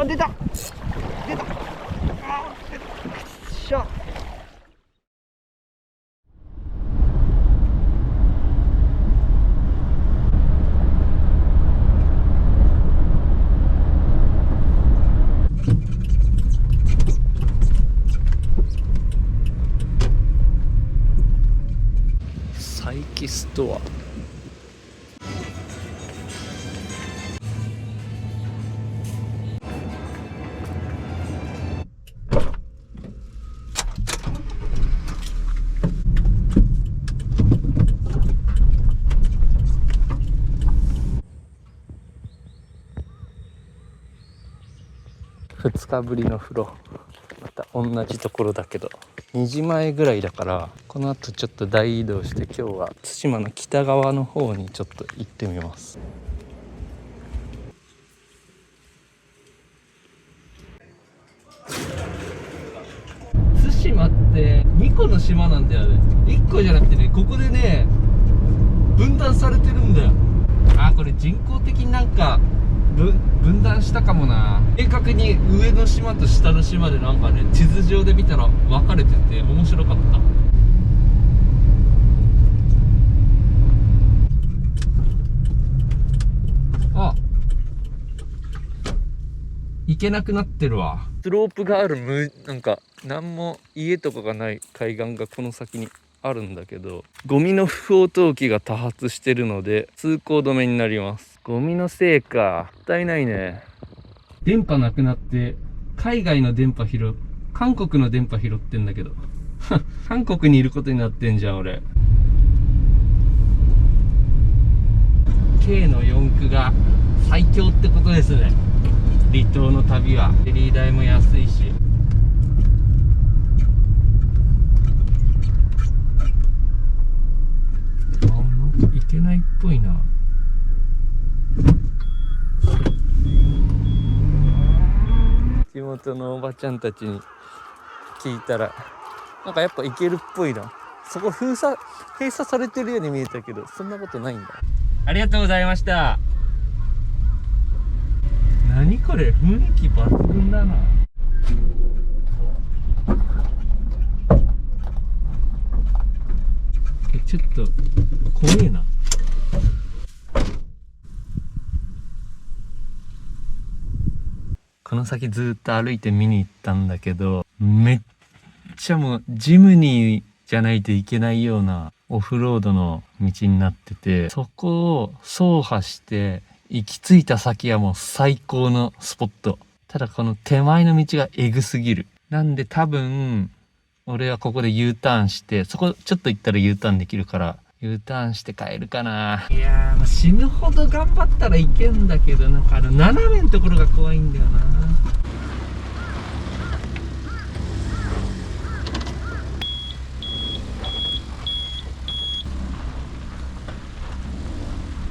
あ、出た出た、あー、くっしゃ。佐伯ストア。2日ぶりの風呂、また同じところだけど2時前ぐらいだから、この後ちょっと大移動して今日は対馬の北側の方にちょっと行ってみます。対馬って2個の島なんだよね。1個じゃなくてね、ここでね分断されてるんだよ。あ、これ人工的になんか分断したかもな。明確に上の島と下の島でなんかね、地図上で見たら分かれてて面白かった。あ、行けなくなってるわ。スロープがあるなんか何も家とかがない海岸がこの先にあるんだけど、ゴミの不法投棄が多発してるので通行止めになります。ゴミのせいか、もったいないね。電波なくなって海外の電波韓国の電波拾ってんだけど韓国にいることになってんじゃん俺。 K の四駆が最強ってことですね。離島の旅はフェリー代も安いし。なんか行けないっぽいな。地元のおばちゃんたちに聞いたらなんかやっぱ行けるっぽいな。そこ閉鎖されてるように見えたけどそんなことないんだ。ありがとうございました。何これ、雰囲気抜群だな。ちょっと怖えな。この先ずっと歩いて見に行ったんだけど、めっちゃもうジムニーじゃないといけないようなオフロードの道になってて、そこを走破して行き着いた先はもう最高のスポット。ただこの手前の道がエグすぎる。なんで多分俺はここで U ターンして、そこちょっと行ったら U ターンできるから U ターンして帰るかな。いやー、死ぬほど頑張ったらいけんだけど、なんか斜めのところが怖いんだよな。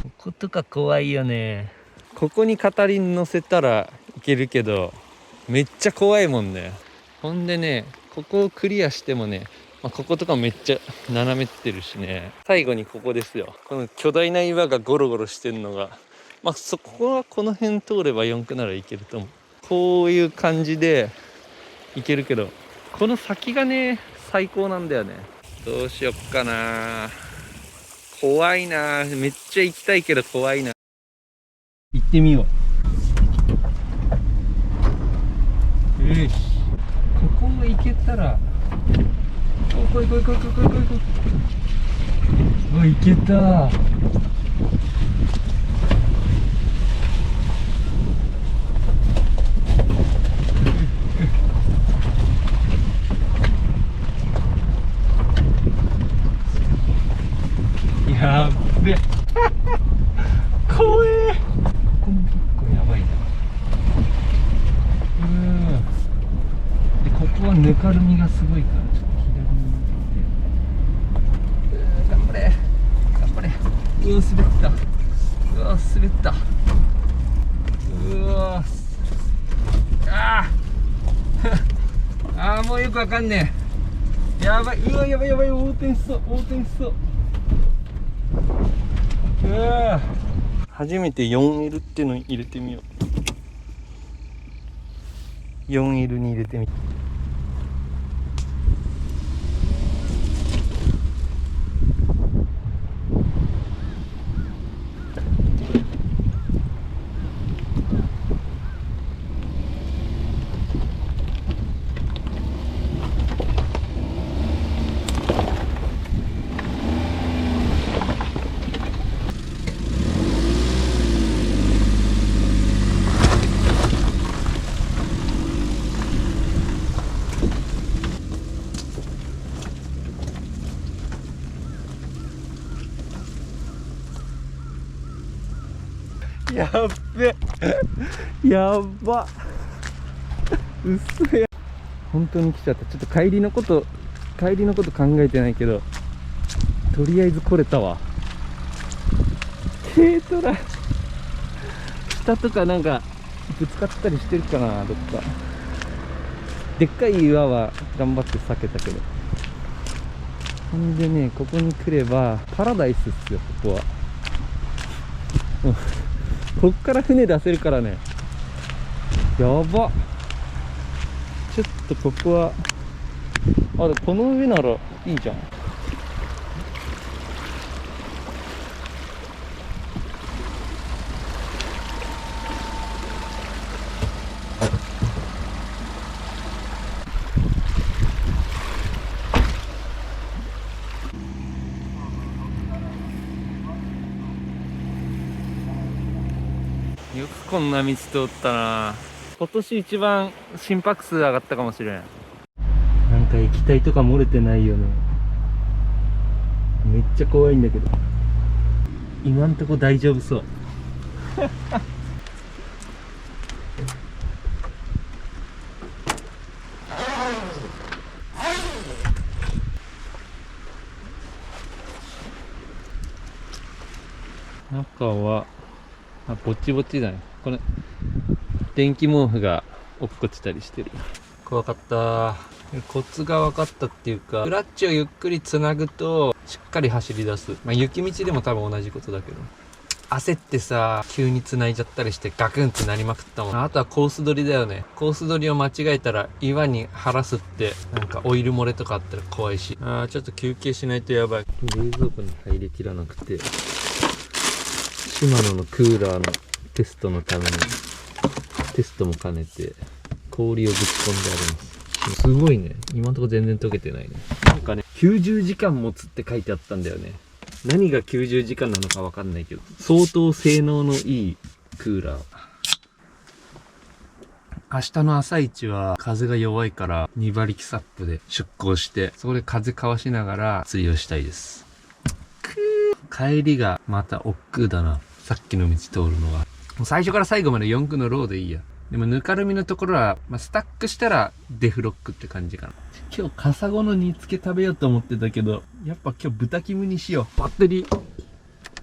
こことか怖いよね。ここに片輪乗せたらいけるけどめっちゃ怖いもんね。ほんでね、ここをクリアしてもね、こことかめっちゃ斜めってるしね。最後にここですよ。この巨大な岩がゴロゴロしてんのが、そこはこの辺通れば4区ならいけると思う。こういう感じでいけるけど、この先がね最高なんだよね。どうしよっかな。怖いな。めっちゃ行きたいけど怖いな。行ってみよう。よし、ここも行けたら、来い。おい、行けた。やっべ怖え。ここも結構やばいな。でここはぬかるみがすごいからちょっと左に向いて、頑張れ。うわ滑った。あーもうよくわかんねえ。やばい、やばい、横転しそう。初めて 4L っての入れてみよう。4L に入れてみて。やっべやっばうっそや。本当に来ちゃった。ちょっと帰りのこと考えてないけど、とりあえず来れたわ。軽トラ下とかなんかぶつかったりしてるかな。どっかでっかい岩は頑張って避けたけど。ほんでね、ここに来ればパラダイスっすよ、ここは。こっから船出せるからね。やば。ちょっとここはでこの上ならいいじゃん。よくこんな道通ったな。今年一番心拍数上がったかもしれん。なんか液体とか漏れてないよね。めっちゃ怖いんだけど、今んとこ大丈夫そう。中はぼちぼちだね。これ電気毛布が落っこちたりしてる。怖かった。コツが分かったっていうか、クラッチをゆっくりつなぐとしっかり走り出す。雪道でも多分同じことだけど、焦ってさ急につないじゃったりしてガクンってなりまくったもん。あとはコース取りだよね。コース取りを間違えたら岩に晴らすって、なんかオイル漏れとかあったら怖いし。ちょっと休憩しないとやばい。冷蔵庫に入りきらなくて、シマノのクーラーのテストのためにテストも兼ねて氷をぶち込んであります。すごいね、今のところ全然溶けてないね。なんかね、90時間持つって書いてあったんだよね。何が90時間なのかわかんないけど、相当性能のいいクーラー。明日の朝一は風が弱いから2馬力サップで出港して、そこで風かわしながら釣りをしたいです。帰りがまた億劫だな、さっきの道通るのは。もう最初から最後まで4区のローでいいや。でもぬかるみのところは、スタックしたらデフロックって感じかな。今日カサゴの煮付け食べようと思ってたけど、やっぱ今日豚キムにしよう。バッテリー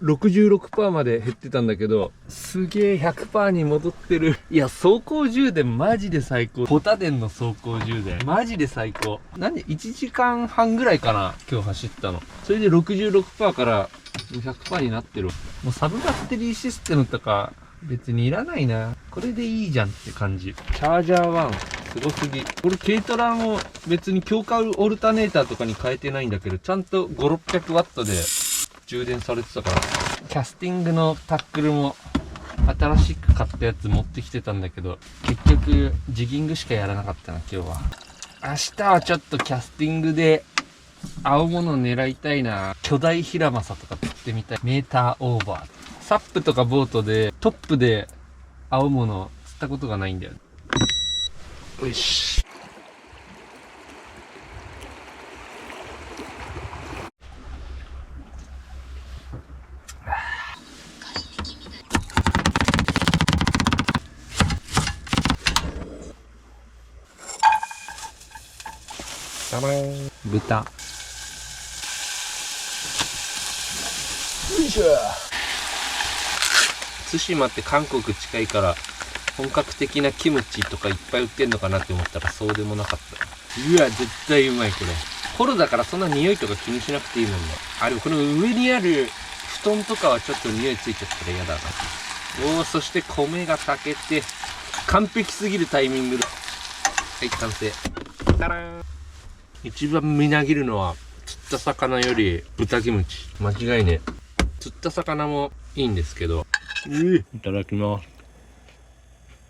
66% まで減ってたんだけど、すげえ 100% に戻ってる。いや、走行充電マジで最高。ポタ電の走行充電マジで最高。1時間半ぐらいかな今日走ったの。それで 66% から100% になってる。もうサブバッテリーシステムとか別にいらないな。これでいいじゃんって感じ。チャージャー1すごすぎ。これ軽トラも別に強化オルタネーターとかに変えてないんだけど、ちゃんと5、600ワットで充電されてたから。キャスティングのタックルも新しく買ったやつ持ってきてたんだけど、結局ジギングしかやらなかったな今日は。明日はちょっとキャスティングで青物狙いたいな。巨大ヒラマサとか釣ってみたい。メーターオーバー。サップとかボートでトップで青物釣ったことがないんだよ。よし。豚。よいしょ。対馬って韓国近いから本格的なキムチとかいっぱい売ってんのかなって思ったらそうでもなかった。うわ、絶対うまいこれ。ホロだからそんな匂いとか気にしなくていいもんね。でもこの上にある布団とかはちょっと匂いついちゃったら嫌だな。そして米が炊けて完璧すぎるタイミングではい完成。タラーン。一番みなぎるのは釣った魚より豚キムチ間違いね。釣った魚もいいんですけど、いただきます。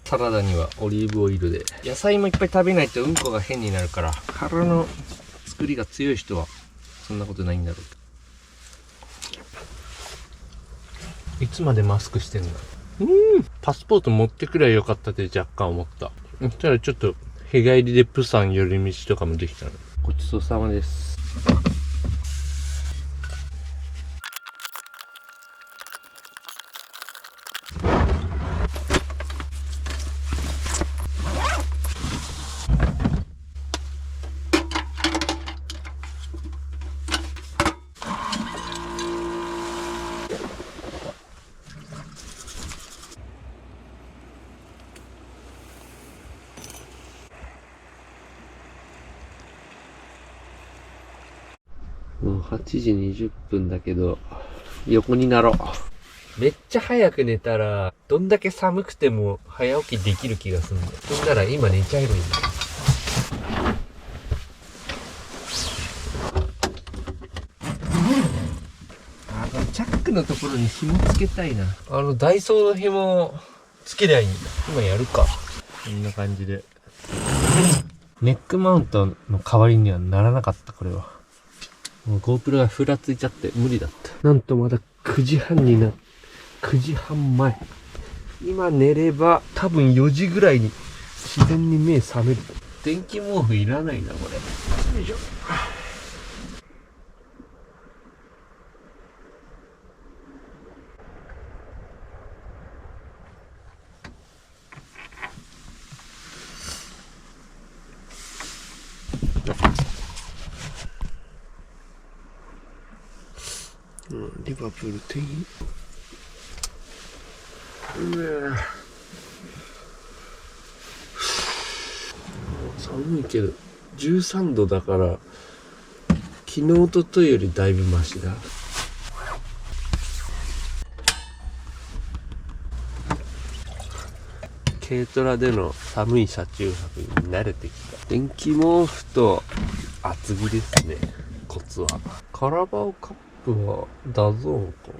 サラダにはオリーブオイルで。野菜もいっぱい食べないとうんこが変になるから、腹の作りが強い人はそんなことないんだろう。いつまでマスクしてんだ。パスポート持ってくりゃよかったって若干思った。そしたらちょっと日帰りでプサン寄り道とかもできたの。ごちそうさまです。もう8時20分だけど、横になろう。めっちゃ早く寝たら、どんだけ寒くても早起きできる気がするんだよ。そしたら今寝ちゃえばいいんだよ。このチャックのところに紐つけたいな。ダイソーの紐つけりゃいいんだ。今やるか。こんな感じで。ネックマウントの代わりにはならなかった、これは。もう GoPro がふらついちゃって無理だった。なんとまだ9時半に9時半前。今寝れば多分4時ぐらいに自然に目覚める。電気毛布いらないな、これ。よいしょ。リバプール店員。寒いけど13度だから昨日おとといよりだいぶマシだ。軽トラでの寒い車中泊に慣れてきた。電気毛布と厚着ですね、コツは。カラバオカップはダゾーンかな。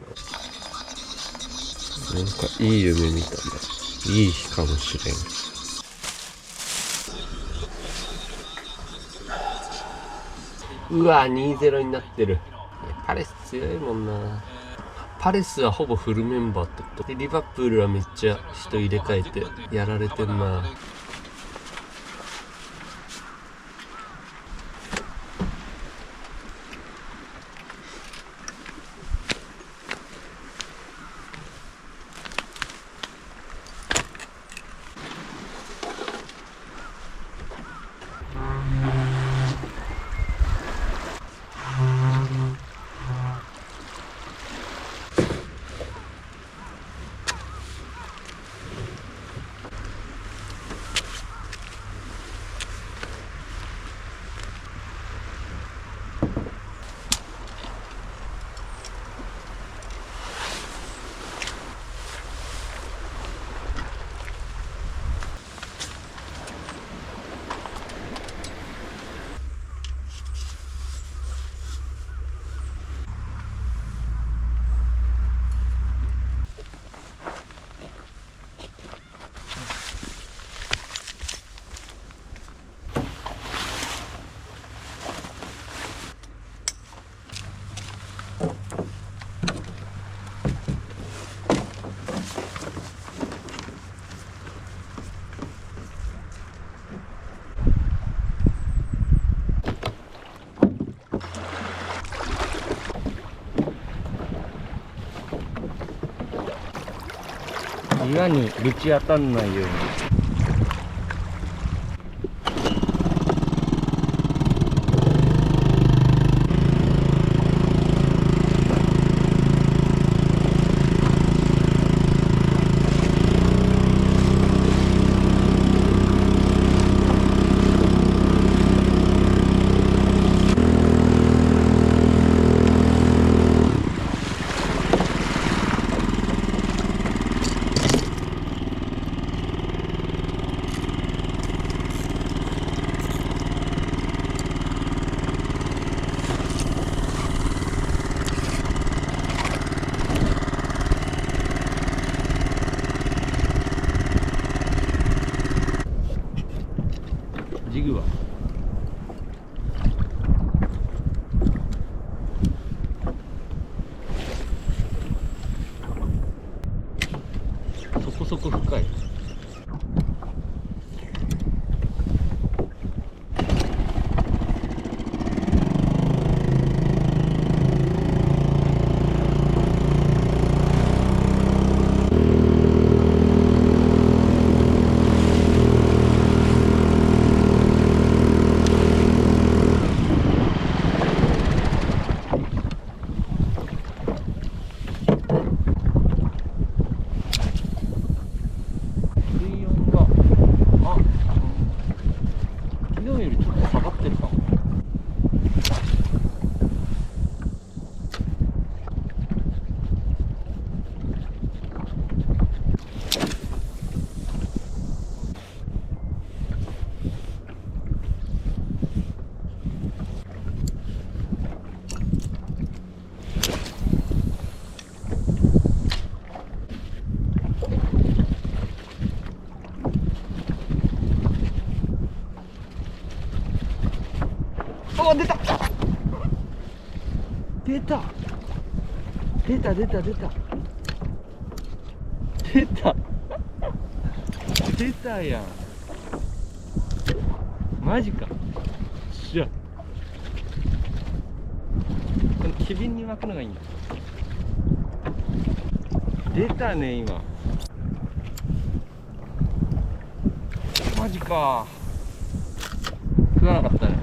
なんかいい夢見たね。いい日かもしれん。うわ、2-0になってる。パレス強いもんな。パレスはほぼフルメンバーってことで、リバプールはめっちゃ人入れ替えてやられてんな。岩にぶち当たんないように。そこ深い。水温が昨日よりちょっと下がってるかも。お、出た出た出た出た出た出た出たやん。マジか。しゃ、この機敏に巻くのがいいんだ。出たね今。マジか。食わなかったね。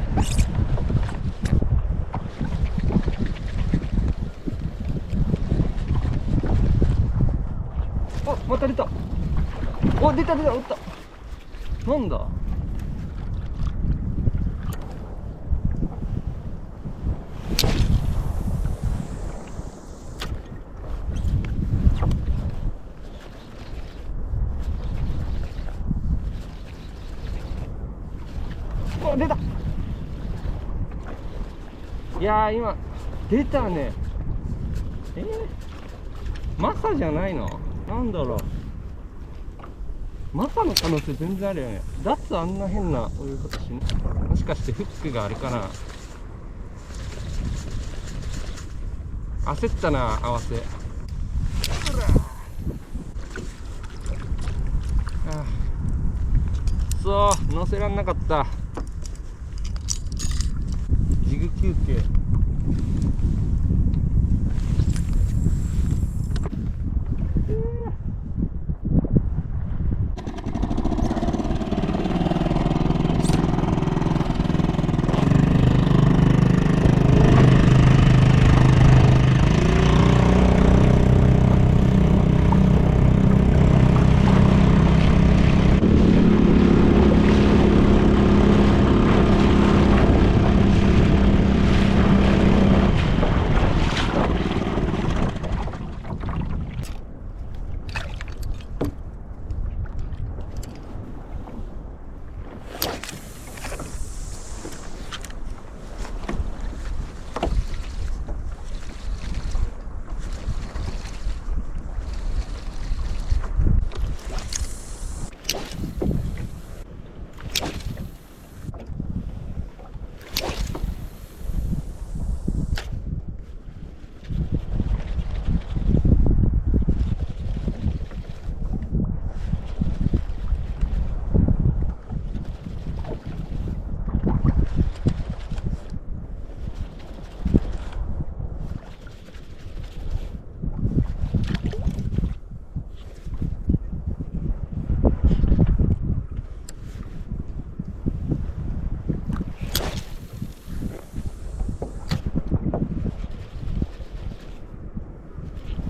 あ、また出た。お、出た出た、おった。なんだ。お、出た。いやー今出たね。マサじゃないの？なんだろう。マサの可能性全然あるよね。ダツあんな変な泳ぎ方しない。もしかしてフックがあれかな。焦ったな、合わせ。そう乗せらんなかった。ジグ休憩。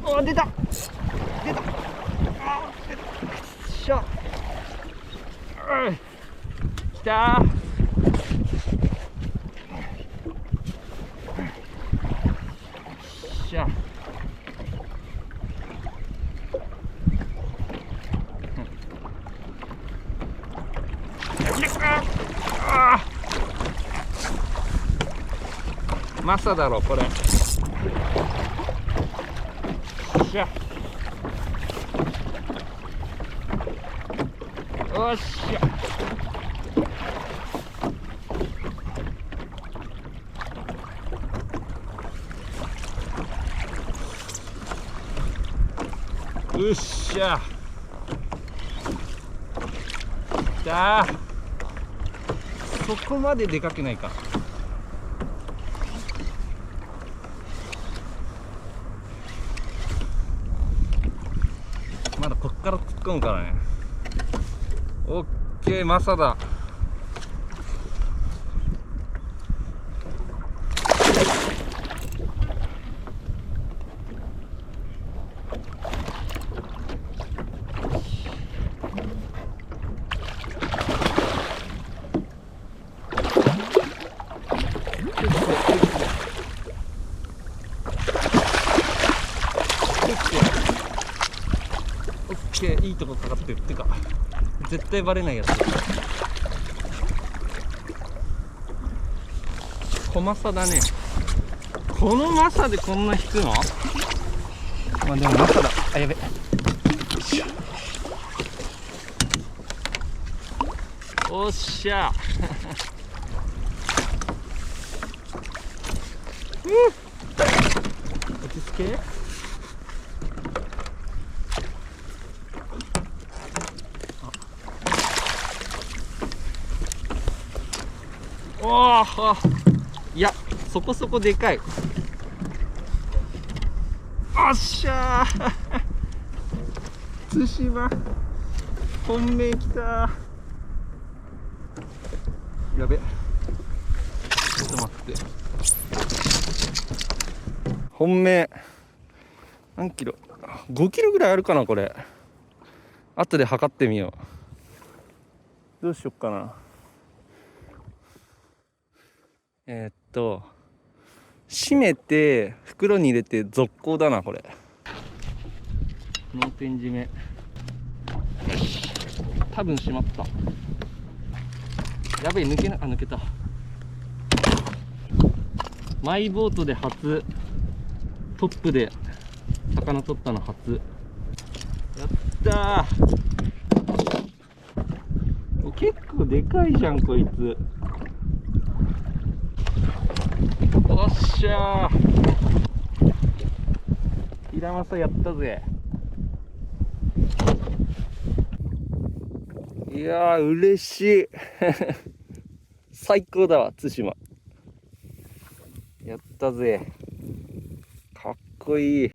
お、出た出た。あ、出た。くっしゃ。きたー。しゃ。マサだろこれ。しゃ。おっしゃ。よっしゃ。たー。そこまででかくないか。まだこっから突っ込むからね。オッケー、マサだ。いいとこかかってるってか、絶対バレないやつ。小マサだね。このマサでこんな引くの？まあでもマサだ。あ、やべ。おっしゃ落ち着け。おお、いや、そこそこでかい。おっしゃー対馬本命きたー。やべ、ちょっと待って。本命何キロ？5キロぐらいあるかなこれ。後で測ってみよう。どうしよっかな。閉めて袋に入れて続行だなこれ。脳天締め。多分閉まった。やべえ、抜けた。マイボートで初、トップで魚取ったの初。やったー。結構でかいじゃんこいつ。おっしゃー、平正やったぜ。いやー嬉しい最高だわ対馬。やったぜ、かっこいい。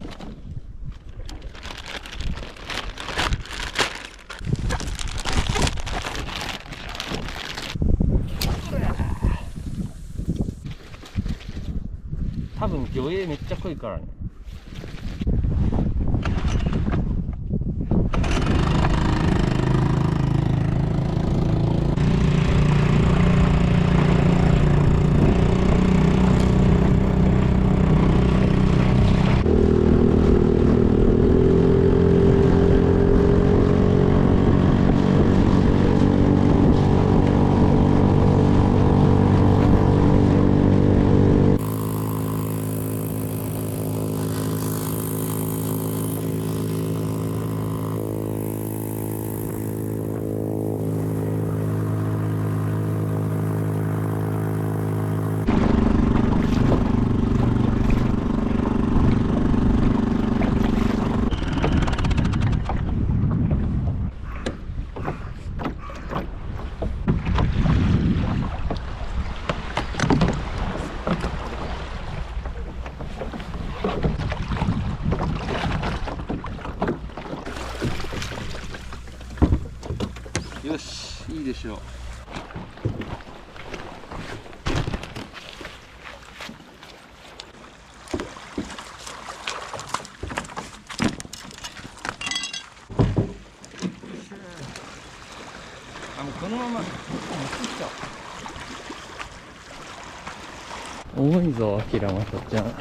多分魚影めっちゃ濃いからね。よし、いいでしょう。あ、もうこのまま持ってきちゃおう。重いぞ、アキラマサちゃん。よ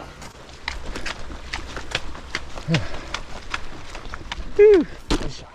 いしょ。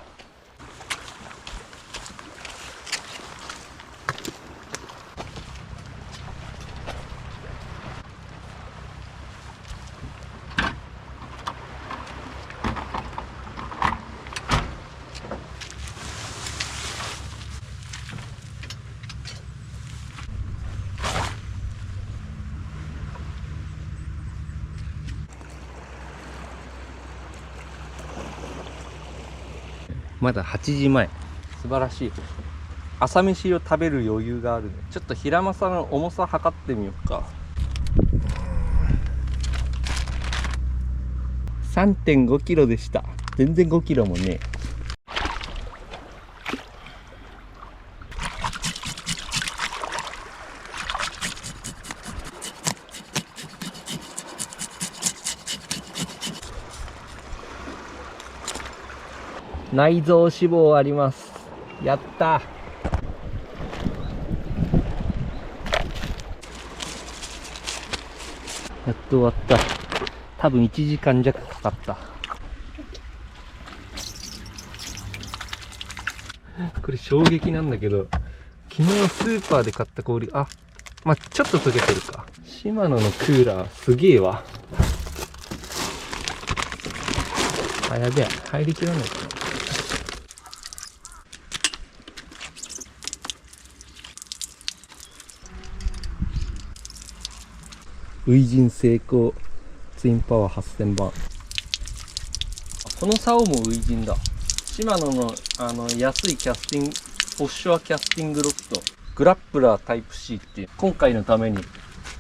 まだ8時前。素晴らしい。朝飯を食べる余裕があるね。ちょっとヒラマサの重さ測ってみようか。3.5 キロでした。全然5キロもね。内臓脂肪あります。やったー。やっと終わった。多分1時間弱かかった。これ衝撃なんだけど、昨日スーパーで買った氷、ちょっと溶けてるか。シマノのクーラーすげえわ。やべえ、入りきらないかな。初陣成功。ツインパワー8000番。この竿も初陣だ。シマノの安いキャスティング、オフショアキャスティングロッド。グラップラータイプ C って今回のために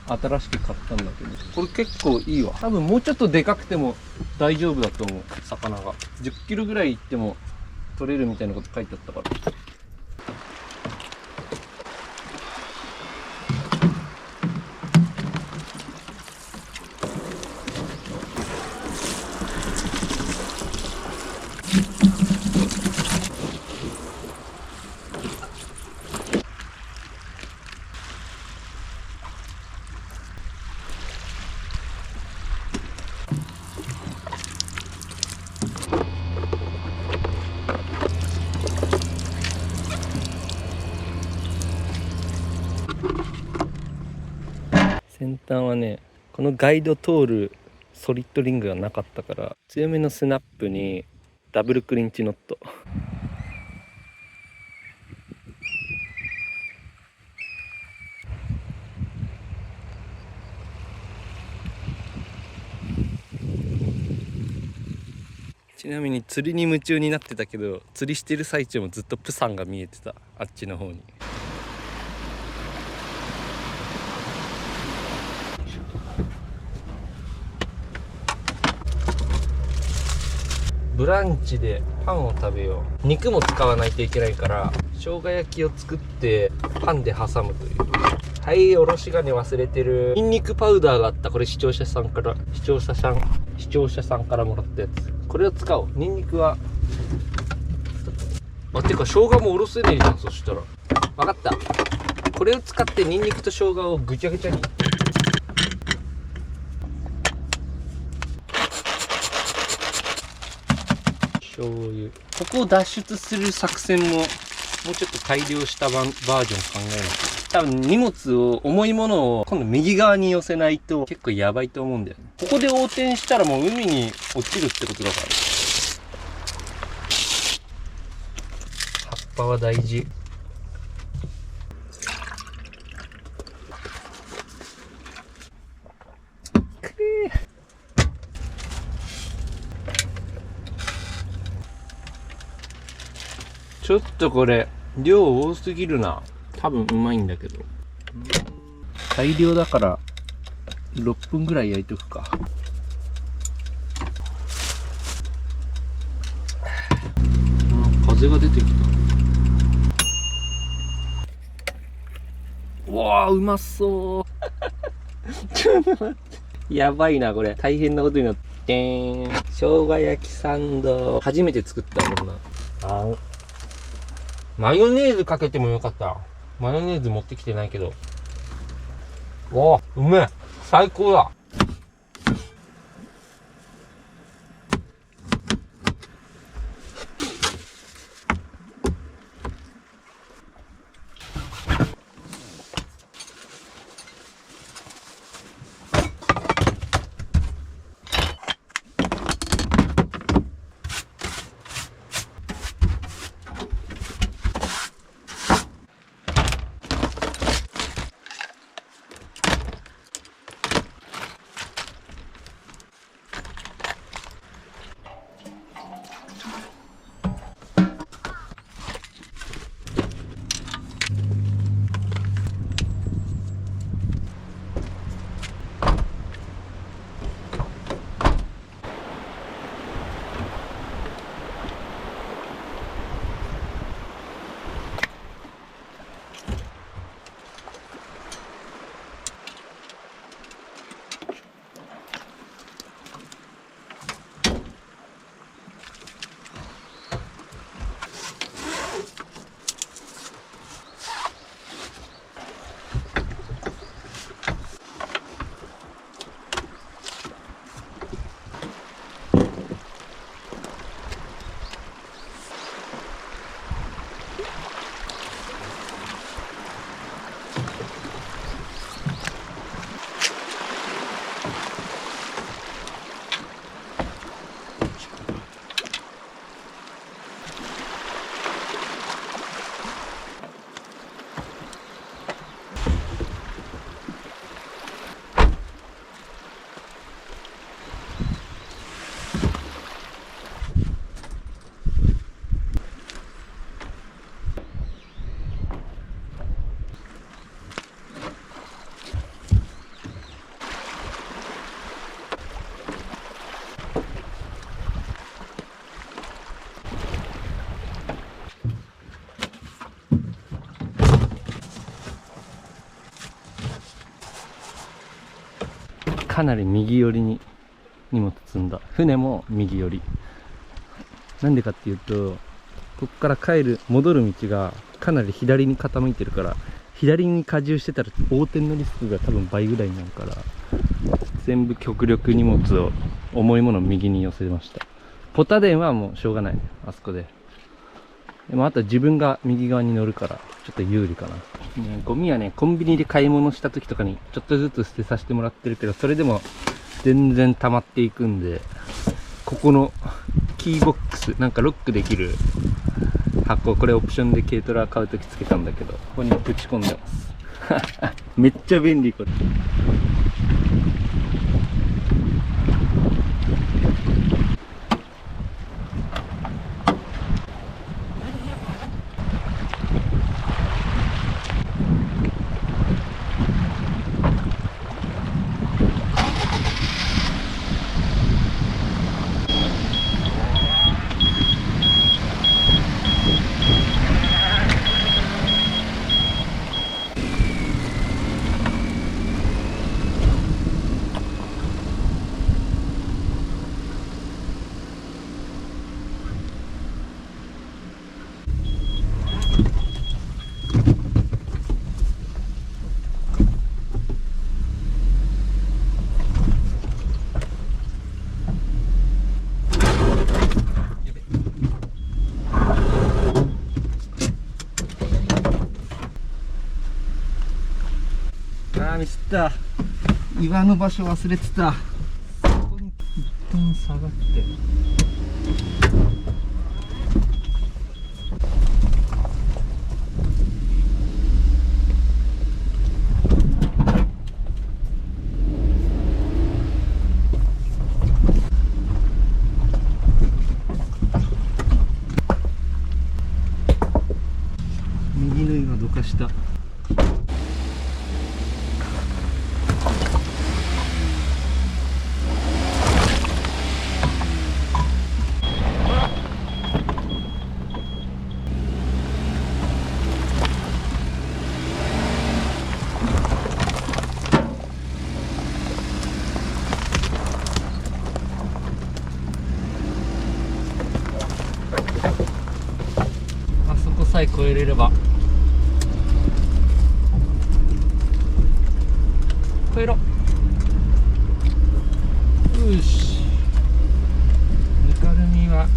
新しく買ったんだけど、これ結構いいわ。多分もうちょっとでかくても大丈夫だと思う。魚が10キロぐらいいっても取れるみたいなこと書いてあったから。先端はね、このガイド通るソリッドリングがなかったから、強めのスナップにダブルクリンチノット。ちなみに釣りに夢中になってたけど、釣りしてる最中もずっとプサンが見えてた。あっちの方に。ブランチでパンを食べよう。肉も使わないといけないから生姜焼きを作ってパンで挟むという。はい、おろし金忘れてる。ニンニクパウダーがあった。これ視聴者さんからもらったやつ。これを使おう。ニンニクはてか生姜もおろせねえじゃん。そしたら分かった。これを使ってニンニクと生姜をぐちゃぐちゃに。醤油。ここを脱出する作戦ももうちょっと改良したバージョン考えないと。多分荷物を、重いものを今度右側に寄せないと結構やばいと思うんだよね。ここで横転したらもう海に落ちるってことだから。葉っぱは大事。ちょっとこれ量多すぎるな。多分うまいんだけど。大量だから6分ぐらい焼いとくか。風が出てきた。うわー、うまそうちょっと待って、やばいなこれ。大変なことになって。生姜焼きサンド初めて作ったもんな。マヨネーズかけてもよかった。マヨネーズ持ってきてないけど。おー、うめえ。最高だ。かなり右寄りに荷物積んだ。船も右寄り。なんでかっていうと、ここから戻る道がかなり左に傾いてるから、左に荷重してたら横転のリスクが多分倍ぐらいになるから、全部極力荷物を重いものを右に寄せました。ポタ電はもうしょうがない、あそこで。でもあとは自分が右側に乗るからちょっと有利かな。ゴミはね、コンビニで買い物した時とかにちょっとずつ捨てさせてもらってるけど、それでも全然溜まっていくんで、ここのキーボックス、なんかロックできる箱、これオプションで軽トラ買う時つけたんだけど、ここにぶち込んでますめっちゃ便利これ。ミスった。岩の場所忘れてた。そこに一旦下がって、右の岩どかした。さえ越えれれば。越えろ。よし、ぬかるみはな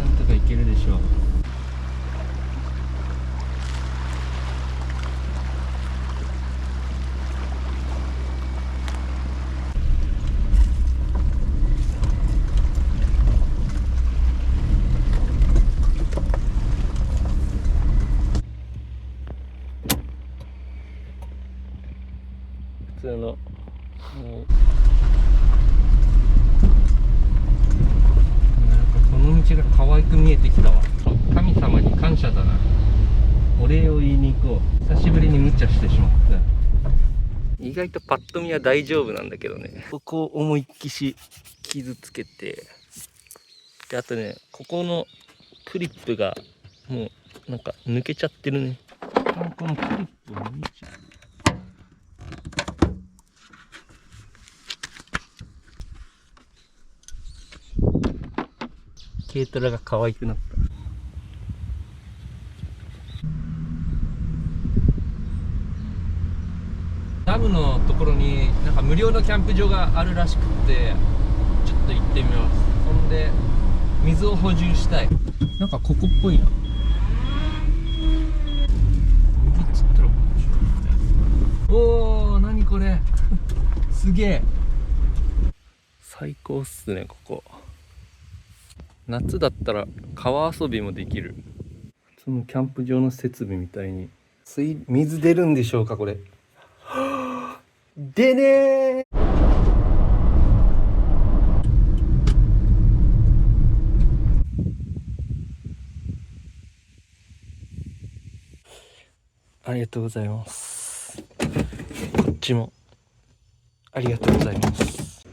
んとかいけるでしょう。普通のなんかこの道が可愛く見えてきたわ。神様に感謝だな。お礼を言いに行こう。久しぶりに無茶してしまった。意外とパッと見は大丈夫なんだけどね、ここを思いっきし傷つけて、であとね、ここのクリップがもうなんか抜けちゃってるね。このクリップを抜いちゃう。軽トラが可愛くなった。ダムのところになんか無料のキャンプ場があるらしくって、ちょっと行ってみます。そんで水を補充したい。なんかここっぽいな。右っつったらこっちだね。おー、何これすげえ、最高っすね。ここ夏だったら川遊びもできる。そのキャンプ場の設備みたいに水出るんでしょうかこれ。出ねー。ありがとうございます。こっちもありがとうございます。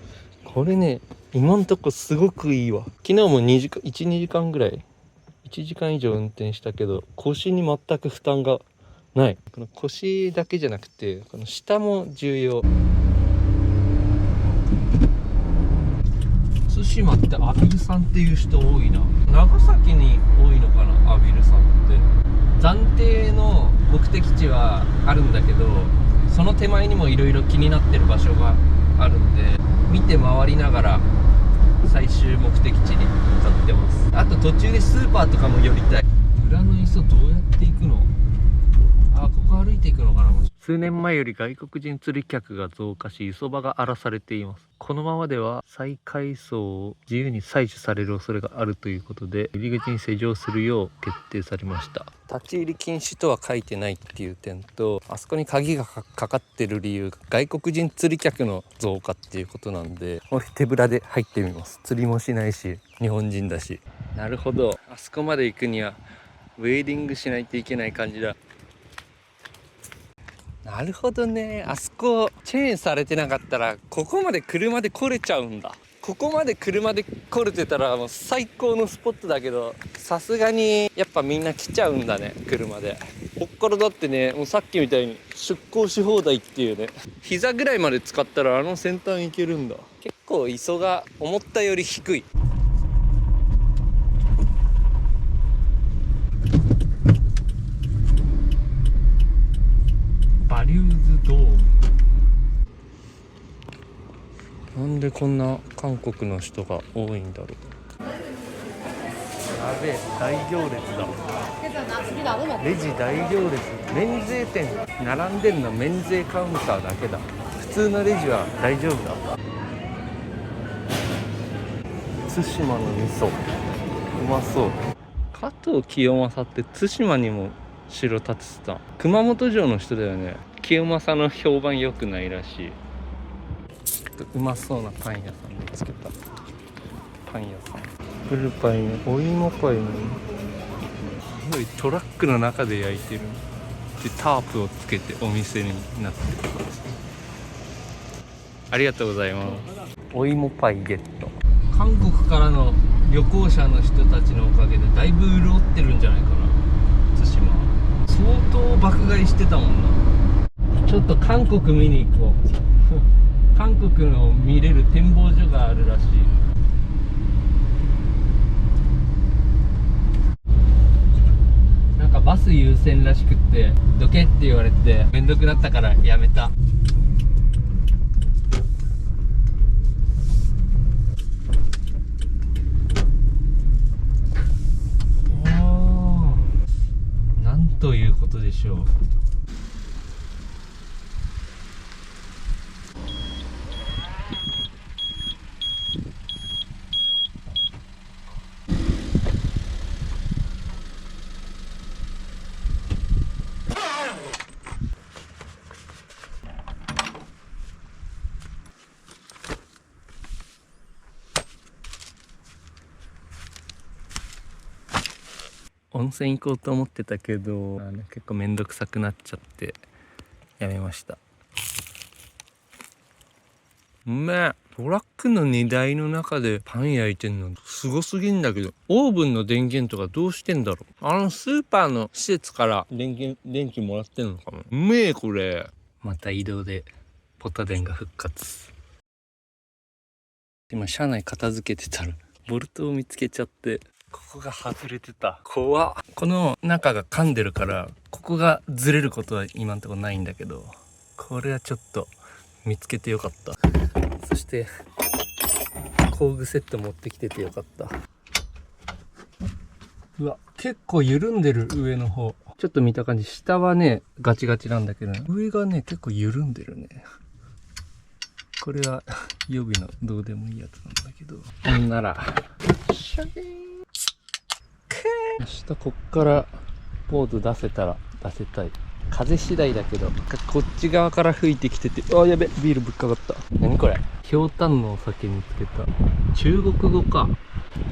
これね、今んとこすごくいいわ。昨日も1、2時間ぐらい、1時間以上運転したけど、腰に全く負担がない。この腰だけじゃなくて、この下も重要。対馬ってアビルさんっていう人多いな。長崎に多いのかな、アビルさんって。暫定の目的地はあるんだけど、その手前にもいろいろ気になってる場所があるんで、見て回りながら最終目的地に向かってます。あと途中でスーパーとかも寄りたい。裏の磯どうやって行くの？あ、ここ歩いていくのかな。数年前より外国人釣り客が増加し、磯場が荒らされています。このままでは再海藻を自由に採取される恐れがあるということで、入り口に施錠するよう決定されました。立ち入り禁止とは書いてないっていう点と、あそこに鍵がかかってる理由が外国人釣り客の増加っていうことなんで、俺手ぶらで入ってみます。釣りもしないし、日本人だし。なるほど、あそこまで行くにはウェーディングしないといけない感じだ。なるほどね。あそこチェーンされてなかったらここまで車で来れちゃうんだ。ここまで車で来れてたらもう最高のスポットだけど、さすがにやっぱみんな来ちゃうんだね、車で。こっからだってね、もうさっきみたいに出港し放題っていうね、膝ぐらいまで使ったらあの先端行けるんだ。結構磯が思ったより低い。バリューズドーム。なんでこんな韓国の人が多いんだろう。やべえ、大行列だ。レジ大行列。免税店並んでるの免税カウンターだけだ。普通のレジは大丈夫だ。対馬の味噌うまそう。加藤清正って対馬にも城建ててた。熊本城の人だよね。清正の評判良くないらしい。うまそうなパン屋さん見つけた。パン屋さん、フルパイね、お芋パイね。すごいトラックの中で焼いてる。でタープをつけてお店になってる。ありがとうございます。お芋パイゲット。韓国からの旅行者の人たちのおかげでだいぶ潤ってるんじゃないかな、対馬。相当爆買いしてたもんな。ちょっと韓国見に行こう韓国の見れる展望所があるらしい。なんかバス優先らしくってどけって言われてめんどくなったからやめた。なんということでしょう。温泉行こうと思ってたけど結構めんどくさくなっちゃってやめました。うめえ。トラックの荷台の中でパン焼いてんのすごすぎんだけど、オーブンの電源とかどうしてんだろう。スーパーの施設から電気もらってんのかも。うめえこれ。また移動でポタ電が復活。今車内片付けてたらボルトを見つけちゃって、ここが外れてた。怖っ。この中が噛んでるからここがずれることは今んところないんだけど、これはちょっと見つけてよかった。そして工具セット持ってきててよかった。うわ、結構緩んでる。上の方ちょっと見た感じ、下はねガチガチなんだけど、上がね結構緩んでるね。これは予備のどうでもいいやつなんだけど、ほんなら明日こっからボード出せたら出せたい。風次第だけどこっち側から吹いてきてて、あ、やべ、ビールぶっかかった。何これ。ひょうたんのお酒見つけた。中国語か。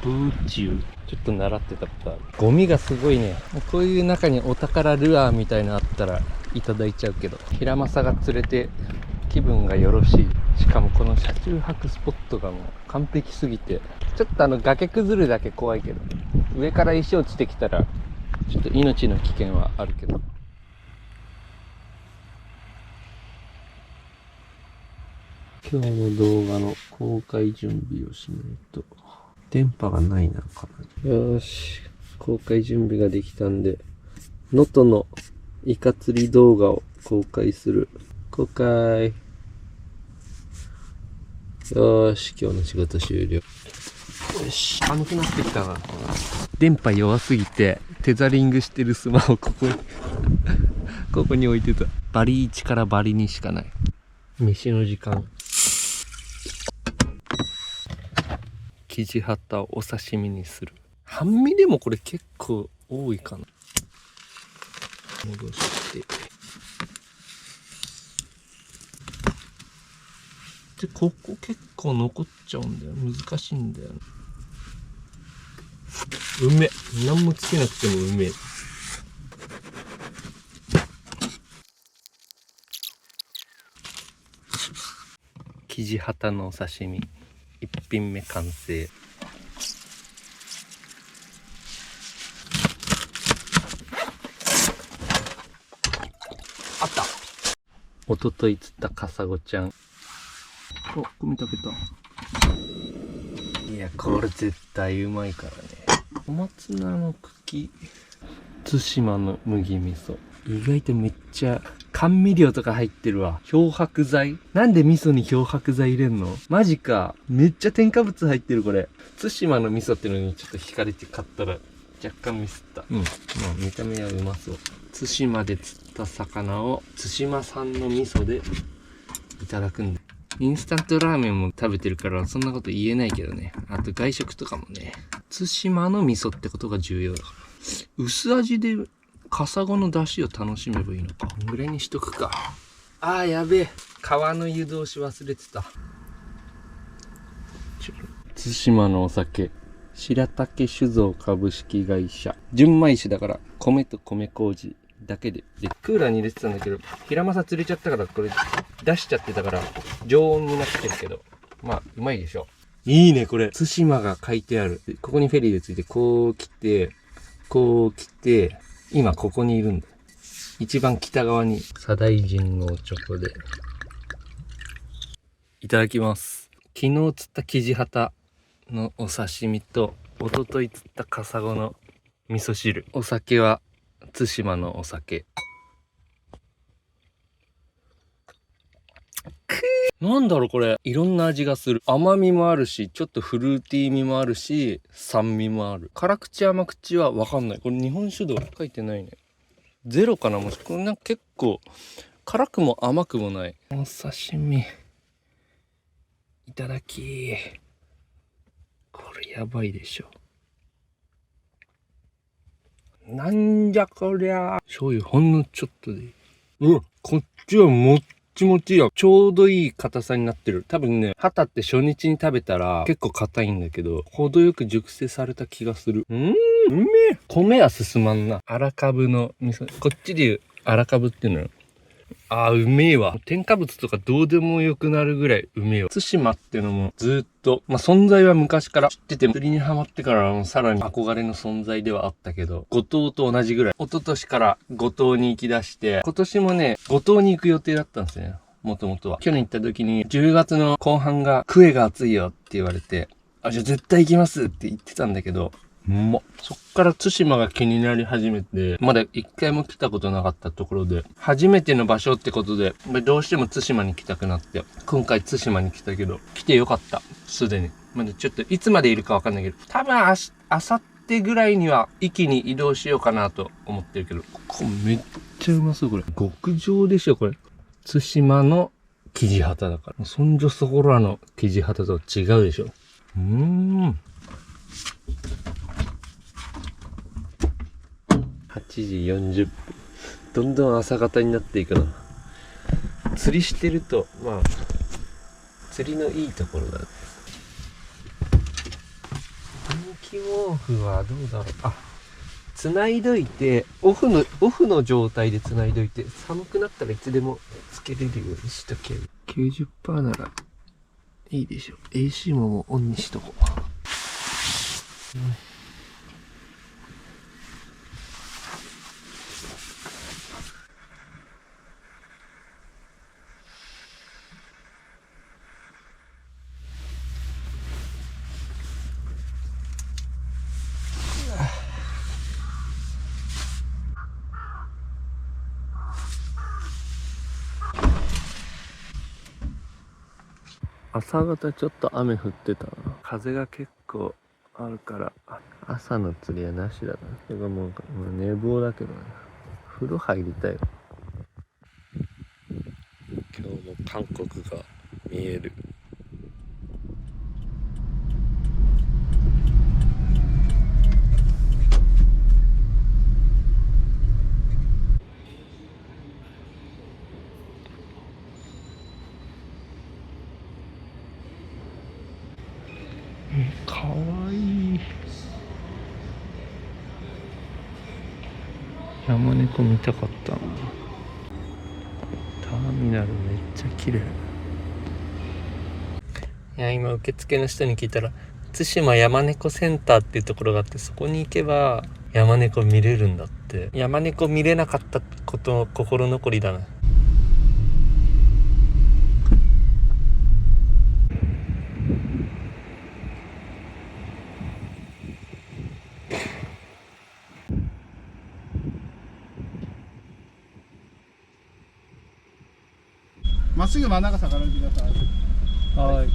ブーチュー。ちょっと習ってたことある。ゴミがすごいね。こういう中にお宝ルアーみたいなのあったらいただいちゃうけど、ヒラマサが釣れて気分がよろしい。しかもこの車中泊スポットがもう完璧すぎて、ちょっと崖崩るだけ怖いけど、上から石落ちてきたらちょっと命の危険はあるけど。今日の動画の公開準備をしないと。電波がないな、かな。よーし。公開準備ができたんで、能登のイカ釣り動画を公開する。公開。よーし、今日の仕事終了。よし、寒くなってきたな。電波弱すぎて、テザリングしてるスマホここに置いてた。バリ1からバリ2しかない。飯の時間。キジハタをお刺身にする。半身でもこれ結構多いかな。戻して。で、ここ結構残っちゃうんだよ。難しいんだよ。うめえ。何もつけなくてもうめえ。キジハタのお刺身。一品目完成。あった。一昨日釣ったカサゴちゃん。お、米炊けた。いや、これ絶対うまいからね。小松菜の茎。対馬の麦味噌。意外とめっちゃ甘味料とか入ってるわ。漂白剤。なんで味噌に漂白剤入れんの？マジか。めっちゃ添加物入ってるこれ。対馬の味噌ってのにちょっと惹かれて買ったら若干ミスった。まあ見た目はうまそう。対馬で釣った魚を対馬産の味噌でいただくんだ。インスタントラーメンも食べてるからそんなこと言えないけどね。あと外食とかもね。対馬の味噌ってことが重要だから。薄味でカサゴの出汁を楽しめばいいのか。こんぐらいにしとくか。あーやべえ。川の湯通し忘れてた。対馬のお酒。白竹酒造株式会社。純米酒だから米と米麹だけで。クーラーに入れてたんだけど、平正釣れちゃったからこれ出しちゃってたから常温になってるけど。まあ、うまいでしょ。いいね、これ。対馬が書いてある。ここにフェリーでついて、こう来て、今ここにいるんだ。一番北側に。左大臣のおちょこで。いただきます。昨日釣ったキジハタのお刺身と、一昨日釣ったカサゴの味噌汁。お酒は、対馬のお酒。なんだろうこれ。いろんな味がする。甘みもあるし、ちょっとフルーティー味もあるし、酸味もある。辛口甘口はわかんない。これ日本酒度書いてないね。ゼロかなもしこれなんか結構、辛くも甘くもない。お刺身。いただき。これやばいでしょ。なんじゃこりゃ。醤油ほんのちょっとでいい。こっちはもっちもちや。ちょうどいい硬さになってる。多分ね、ハタって初日に食べたら結構硬いんだけど、程よく熟成された気がする。うめえ。米は進まんな。荒株の味噌。こっちで言う荒株っていうのよ。うめえわ。添加物とかどうでもよくなるぐらいうめえわ。対馬っていうのもずっと、存在は昔から知ってて、釣りにハマってからさらに憧れの存在ではあったけど、五島と同じぐらい。一昨年から五島に行き出して、今年もね、五島に行く予定だったんですね。もともとは。去年行った時に、10月の後半が、クエが暑いよって言われて、じゃあ絶対行きますって言ってたんだけど、そっから対馬が気になり始めて、まだ一回も来たことなかったところで、初めての場所ってことで、どうしても対馬に来たくなって、今回対馬に来たけど、来てよかった。すでに。まだちょっといつまでいるかわかんないけど、多分あさってぐらいには一気に移動しようかなと思ってるけど、ここめっちゃうまそうこれ。極上でしょこれ。対馬のキジハタだから。そんじょそこらのキジハタと違うでしょ。8時40分。どんどん朝方になっていくな。釣りしてると、釣りのいいところだね。天気毛布はどうだろう。繋いどいて、オフの状態で繋いどいて、寒くなったらいつでもつけれるようにしとける。90% ならいいでしょ。AC もオンにしとこう。朝方ちょっと雨降ってたな。風が結構あるから朝の釣りはなしだな。それがもう寝坊だけどね。風呂入りたいわ。今日も韓国が見える。かわいい。山猫見たかったな。ターミナルめっちゃ綺麗。いや、今受付の人に聞いたら対馬山猫センターっていうところがあって、そこに行けば山猫見れるんだって。山猫見れなかったこと心残りだな。まっすぐ真ん中下がられてください。はい。